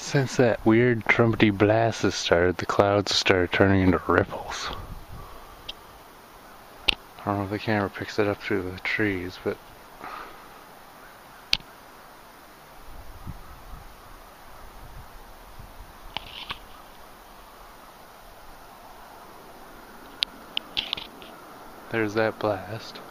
Since that weird trumpety blast has started, the clouds started turning into ripples. I don't know if the camera picks it up through the trees, but there's that blast.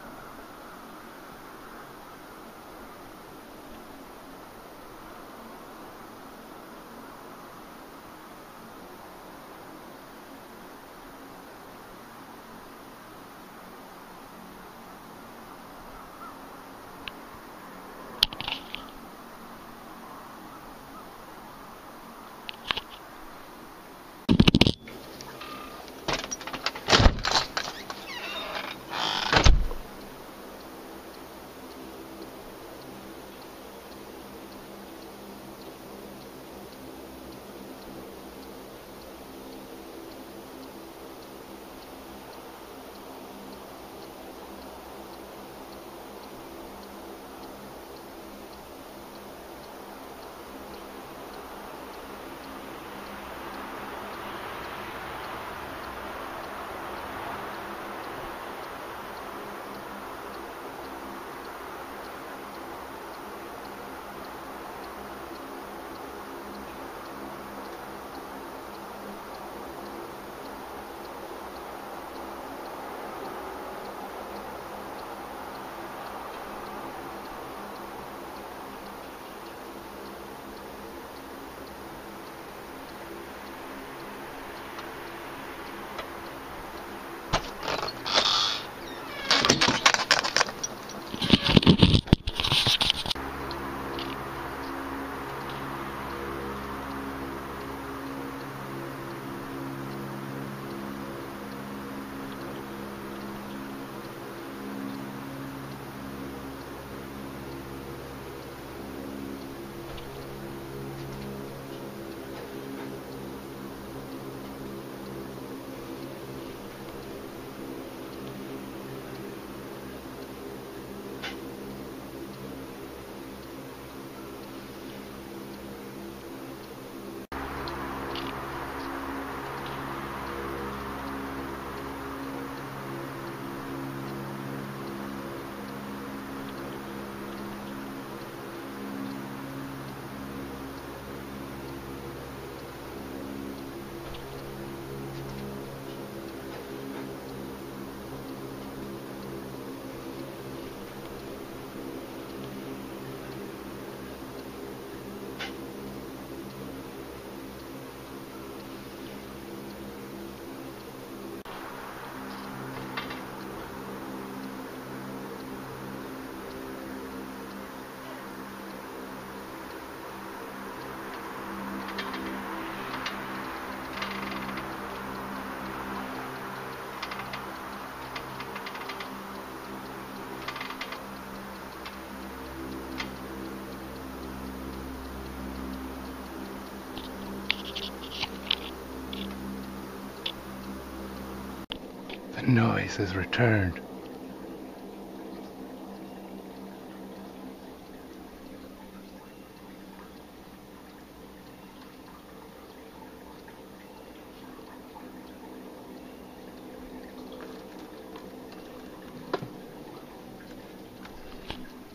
The noise has returned.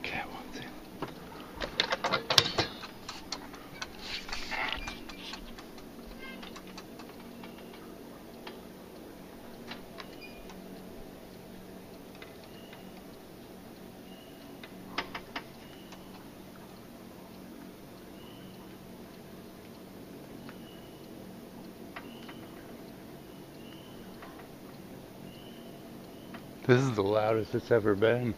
Cat wants in. This is the loudest it's ever been.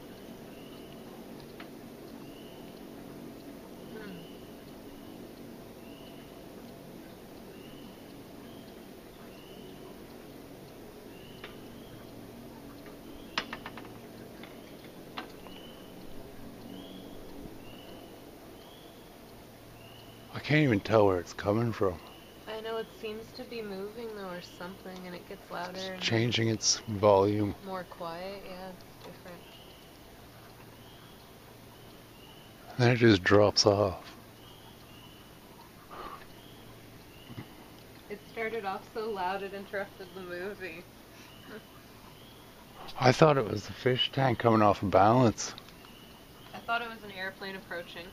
I can't even tell where it's coming from. I know it seems to be moving though or something, and it gets louder and Changing its volume. more quiet. Yeah, it's different. Then it just drops off. started off so loud it interrupted the movie. I thought it was the fish tank coming off of balance. I thought it was an airplane approaching.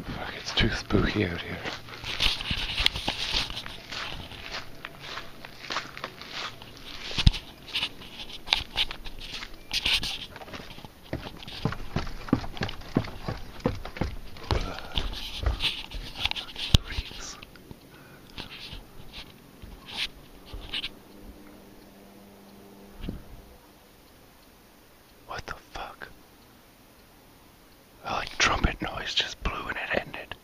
Fuck, it's too spooky out here. What the fuck? Like trumpet noise just blew and it ended.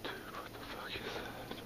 Dude, what the fuck is that?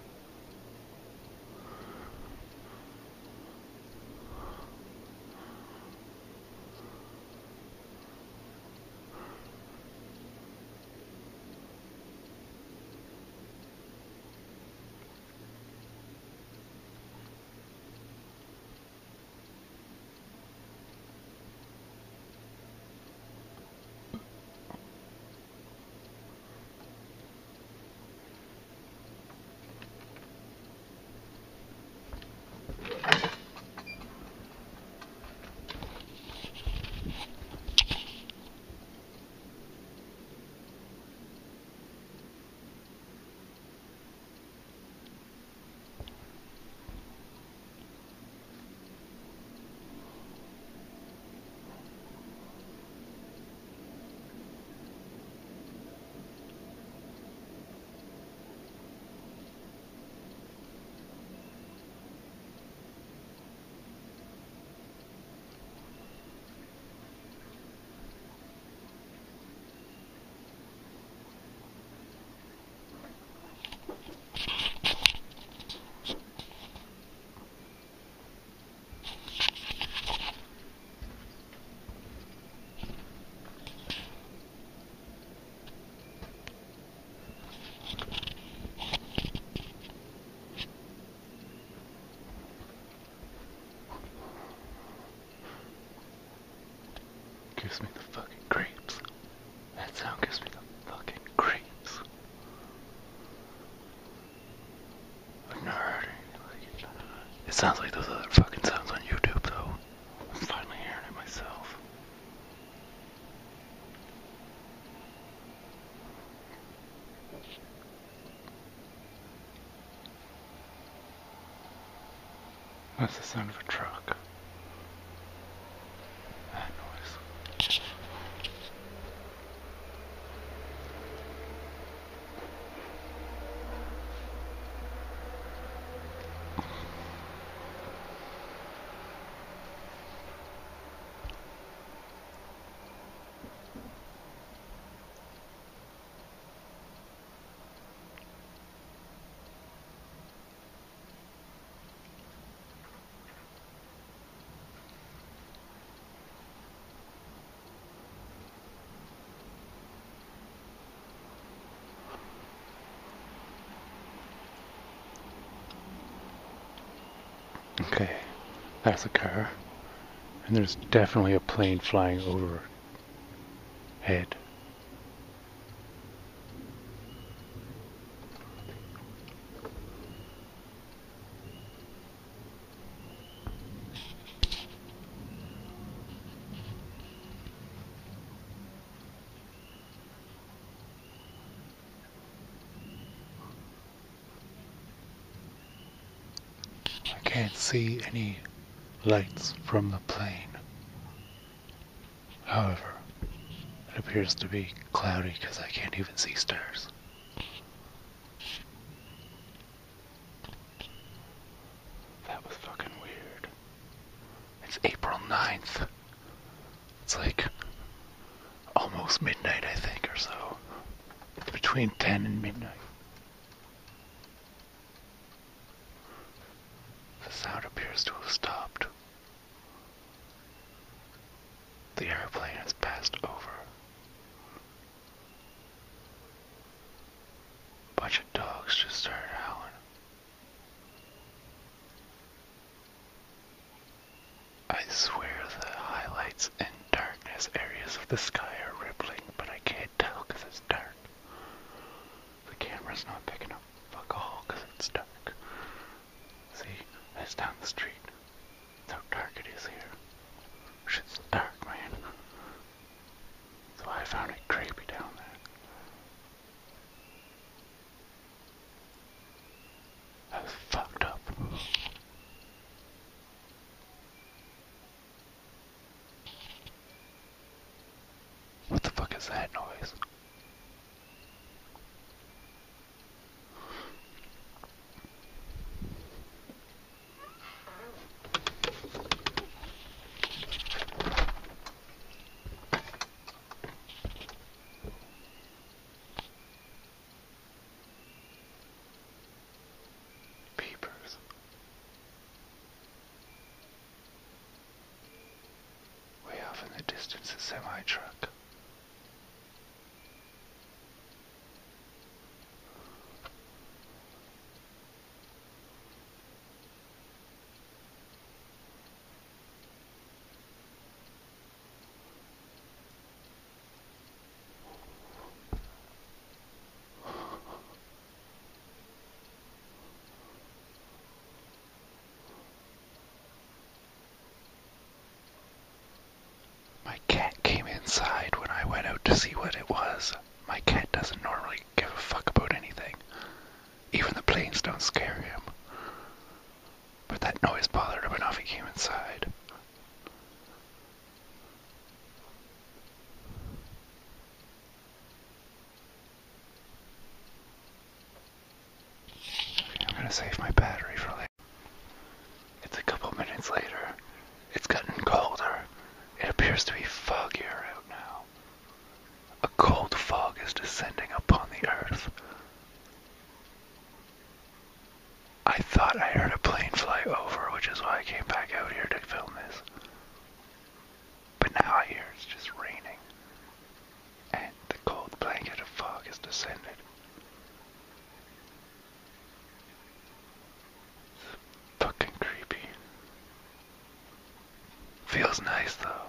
Gives me the fucking creeps. That sound gives me the fucking creeps. I've never heard anything like it. It sounds like those other fucking sounds on YouTube though. I'm finally hearing it myself. That's the sound of a truck. That noise. Okay, that's a car. And there's definitely a plane flying overhead. can't see any lights from the plane. However, it appears to be cloudy because I can't even see stars. That was fucking weird. It's April 9th. It's like almost midnight, I think, or so. Between 10 and midnight. The sound appears to have stopped. The airplane has passed over. A bunch of dogs just started howling. I swear the highlights and darkness areas of the sky are rippling, but I can't tell because it's dark. The camera's not picking up fuck all because it's dark. See, that's down the street. That's how dark it is here. Shit's dark, man. So I found it creepy down there. That was fucked up. What the fuck is that noise? Peepers. Way off in the distance, a semi-truck. My cat came inside when I went out to see what it was. My cat doesn't normally give a fuck about anything. Even the planes don't scare him. But that noise bothered him enough, he came inside. I'm gonna save my battery for later. It's a couple minutes later. It's gotten colder. It appears to be foggier out now. A cold fog is descending upon the earth. I thought I heard a plane fly over, which is why I came back out here to film this. But now I hear it's just raining. And the cold blanket of fog has descended. It's fucking creepy. Feels nice though.